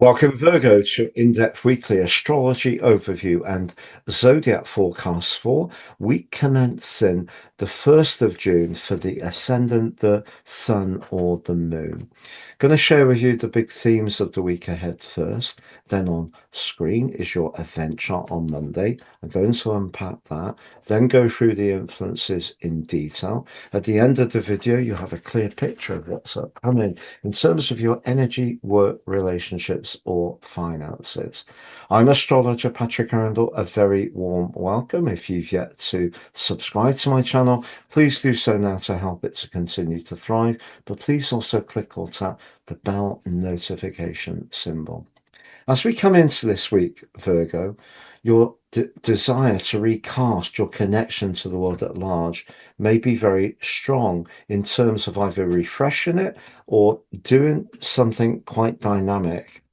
Welcome, Virgo, to your in-depth weekly astrology overview and zodiac forecasts for week commencing the 1st of June for the ascendant, the sun, or the moon. Going to share with you the big themes of the week ahead first. Then on screen is your event chart on Monday. I'm going to unpack that, then go through the influences in detail. At the end of the video, you have a clear picture of what's upcoming in terms of your energy, work, relationships, or finances. I'm astrologer Patrick Arundel. A very warm welcome. If you've yet to subscribe to my channel, please do so now to help it to continue to thrive. But please also click or tap the bell notification symbol. As we come into this week, Virgo, your desire to recast your connection to the world at large may be very strong in terms of either refreshing it or doing something quite dynamic.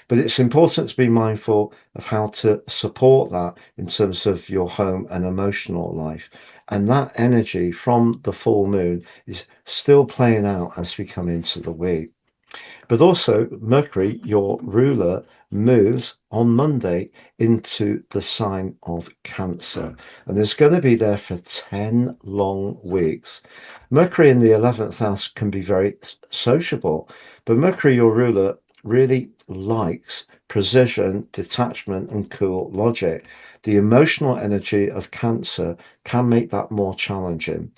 But it's important to be mindful of how to support that in terms of your home and emotional life. And that energy from the full moon is still playing out as we come into the week. But also, Mercury, your ruler, moves on Monday into the sign of Cancer. And is going to be there for 10 long weeks. Mercury in the 11th house can be very sociable, but Mercury, your ruler, really likes precision, detachment, and cool logic. The emotional energy of Cancer can make that more challenging.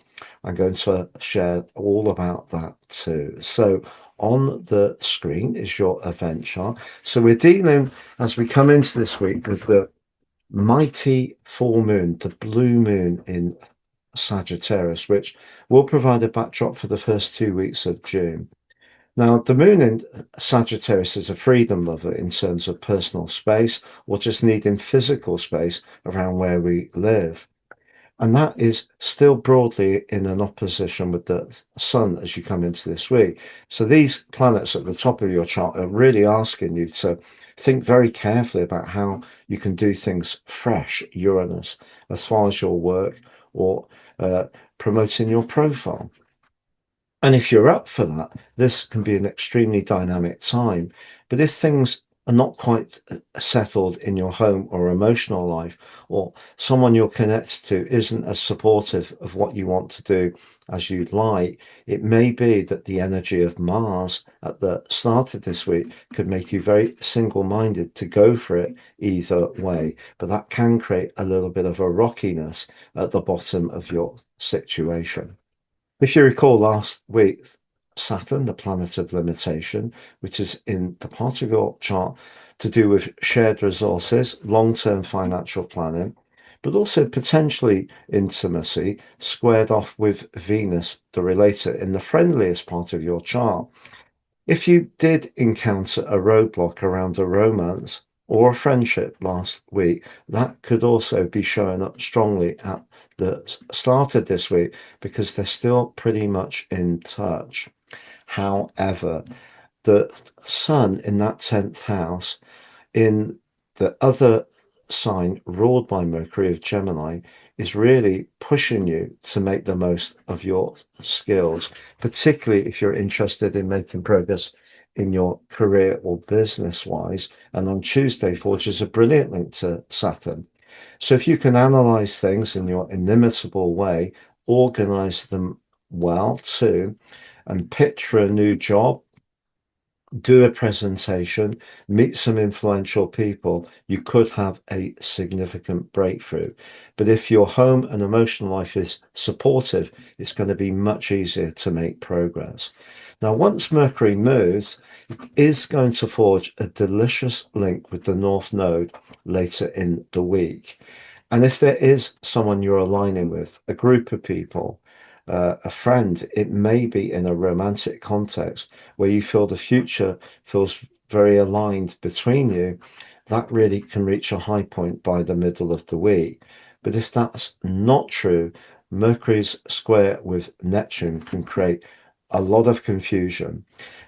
I'm going to share all about that too. So on the screen is your event chart. So we're dealing, as we come into this week, with the mighty full moon, the blue moon in Sagittarius, which will provide a backdrop for the first 2 weeks of June. Now, the moon in Sagittarius is a freedom lover in terms of personal space or just needing physical space around where we live. And that is still broadly in an opposition with the sun as you come into this week. So these planets at the top of your chart are really asking you to think very carefully about how you can do things fresh, Uranus, as far as your work or promoting your profile. And if you're up for that, this can be an extremely dynamic time. But if things are not quite settled in your home or emotional life, or someone you're connected to isn't as supportive of what you want to do as you'd like, it may be that the energy of Mars at the start of this week could make you very single-minded to go for it either way. But that can create a little bit of a rockiness at the bottom of your situation. If you recall last week, Saturn, the planet of limitation, which is in the part of your chart to do with shared resources, long-term financial planning, but also potentially intimacy, squared off with Venus, the relator, in the friendliest part of your chart. If you did encounter a roadblock around a romance or a friendship last week, that could also be showing up strongly at the start of this week because they're still pretty much in touch. However, the sun in that 10th house in the other sign ruled by Mercury of Gemini is really pushing you to make the most of your skills, particularly if you're interested in making progress in your career or business wise. And on Tuesday forges a brilliant link to Saturn. So if you can analyze things in your inimitable way, organize them well too, and pitch for a new job, do a presentation, meet some influential people, you could have a significant breakthrough. But if your home and emotional life is supportive, it's going to be much easier to make progress. Now, once Mercury moves, it is going to forge a delicious link with the North Node later in the week. And if there is someone you're aligning with, a group of people, a friend, it may be in a romantic context where you feel the future feels very aligned between you. That really can reach a high point by the middle of the week. But if that's not true, Mercury's square with Neptune can create a lot of confusion.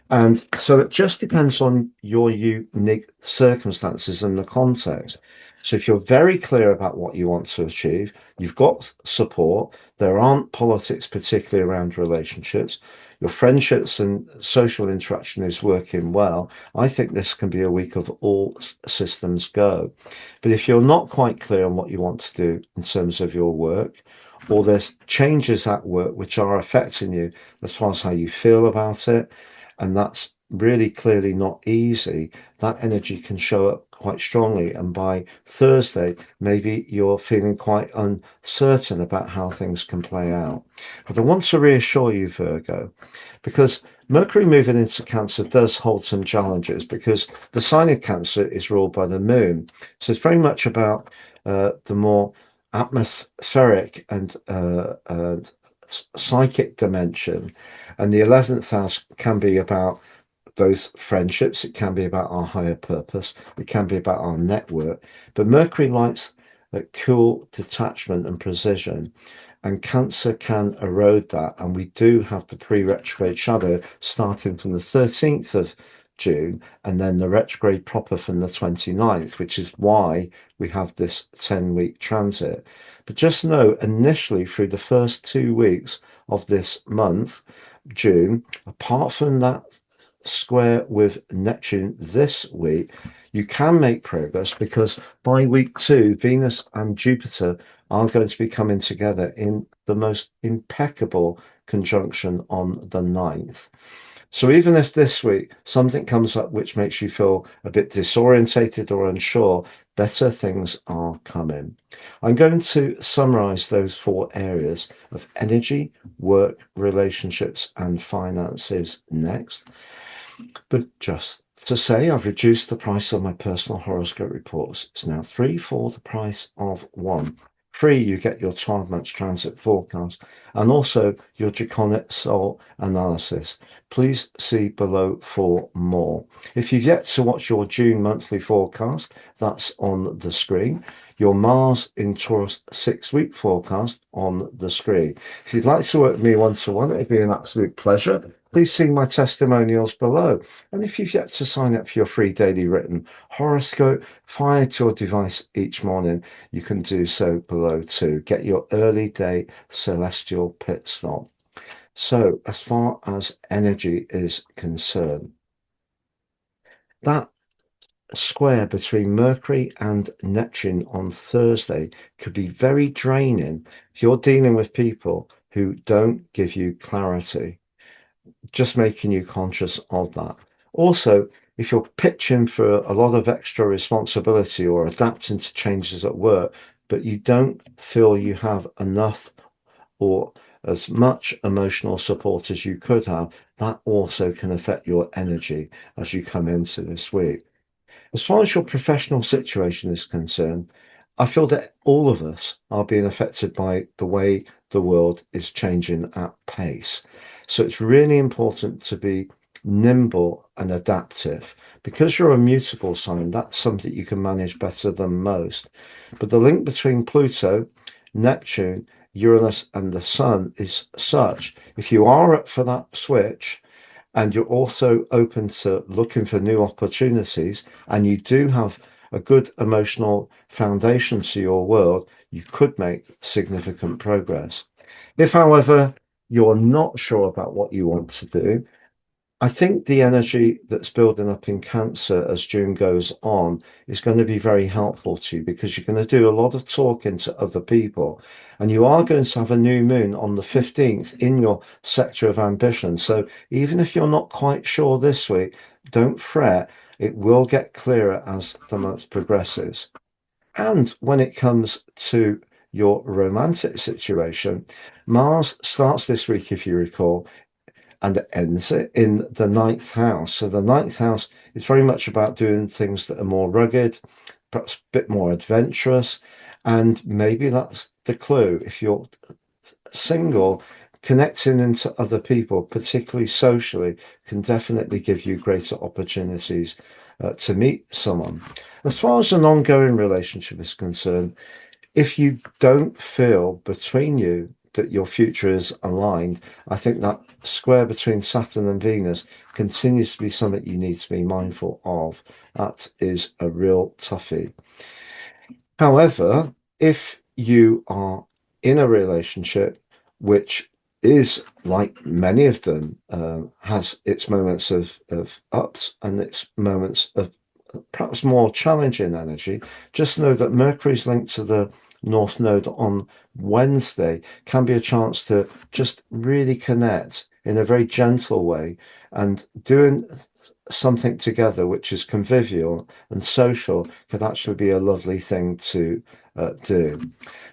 And so it just depends on your unique circumstances and the context. So if you're very clear about what you want to achieve, you've got support, there aren't politics, particularly around relationships, your friendships and social interaction is working well, I think this can be a week of all systems go. But if you're not quite clear on what you want to do in terms of your work, or there's changes at work which are affecting you as far as how you feel about it, and that's really clearly not easy, that energy can show up quite strongly. And by Thursday, maybe you're feeling quite uncertain about how things can play out. But I want to reassure you, Virgo, because Mercury moving into Cancer does hold some challenges because the sign of Cancer is ruled by the moon. So it's very much about the more atmospheric and psychic dimension. And the 11th house can be about those friendships. It can be about our higher purpose. It can be about our network. But Mercury likes cool detachment and precision. And Cancer can erode that. And we do have the pre-retrograde shadow starting from the 13th of June and then the retrograde proper from the 29th, which is why we have this 10-week transit. But just know initially through the first 2 weeks of this month, June, apart from that square with Neptune this week, you can make progress because by week 2, Venus and Jupiter are going to be coming together in the most impeccable conjunction on the 9th. So even if this week something comes up which makes you feel a bit disorientated or unsure, better things are coming. I'm going to summarize those 4 areas of energy, work, relationships, and finances next. But just to say, I've reduced the price of my personal horoscope reports. It's now 3 for the price of 1. Free, you get your 12 months transit forecast and also your draconic soul analysis. Please see below for more. If you've yet to watch your June monthly forecast, that's on the screen. Your Mars in Taurus 6-week forecast on the screen. If you'd like to work with me one-to-one, it'd be an absolute pleasure. Please see my testimonials below. And if you've yet to sign up for your free daily written horoscope fired to your device each morning, you can do so below too. Get your early day celestial pit stop. So as far as energy is concerned, that square between Mercury and Neptune on Thursday could be very draining if you're dealing with people who don't give you clarity, just making you conscious of that. Also, if you're pitching for a lot of extra responsibility or adapting to changes at work, but you don't feel you have enough or as much emotional support as you could have, that also can affect your energy as you come into this week. As far as your professional situation is concerned, I feel that all of us are being affected by the way the world is changing at pace. So it's really important to be nimble and adaptive. Because you're a mutable sign, that's something you can manage better than most. But the link between Pluto, Neptune, Uranus, and the Sun is such. If you are up for that switch, and you're also open to looking for new opportunities, and you do have a good emotional foundation to your world, you could make significant progress. If, however, you're not sure about what you want to do, I think the energy that's building up in Cancer as June goes on is going to be very helpful to you because you're going to do a lot of talking to other people and you are going to have a new moon on the 15th in your sector of ambition. So even if you're not quite sure this week, don't fret. It will get clearer as the month progresses. And when it comes to your romantic situation, Mars starts this week, if you recall, and it ends it in the 9th house. So the 9th house is very much about doing things that are more rugged, perhaps a bit more adventurous. And maybe that's the clue. If you're single, connecting into other people, particularly socially, can definitely give you greater opportunities to meet someone. As far as an ongoing relationship is concerned, if you don't feel between you that your future is aligned, I think that square between Saturn and Venus continues to be something you need to be mindful of. That is a real toughie. However, if you are in a relationship which is, like many of them, has its moments of ups and its moments of perhaps more challenging energy. Just know that Mercury's linked to the North Node on Wednesday can be a chance to just really connect in a very gentle way, and doing something together which is convivial and social could actually be a lovely thing to do.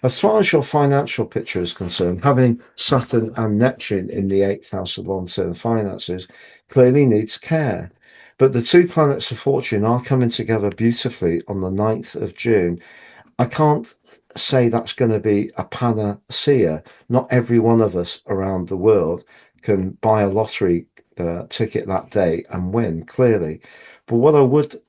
As far as your financial picture is concerned, having Saturn and Neptune in the 8th house of long-term finances clearly needs care. But the two planets of fortune are coming together beautifully on the 9th of June. I can't say that's going to be a panacea. Not every one of us around the world can buy a lottery ticket that day and win, clearly. But what I would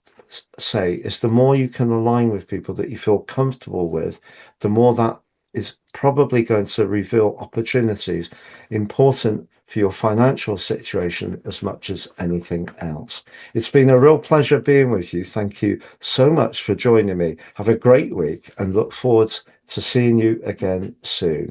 say is the more you can align with people that you feel comfortable with, the more that is probably going to reveal opportunities important for your financial situation as much as anything else. It's been a real pleasure being with you. Thank you so much for joining me. Have a great week and look forward to seeing you again soon.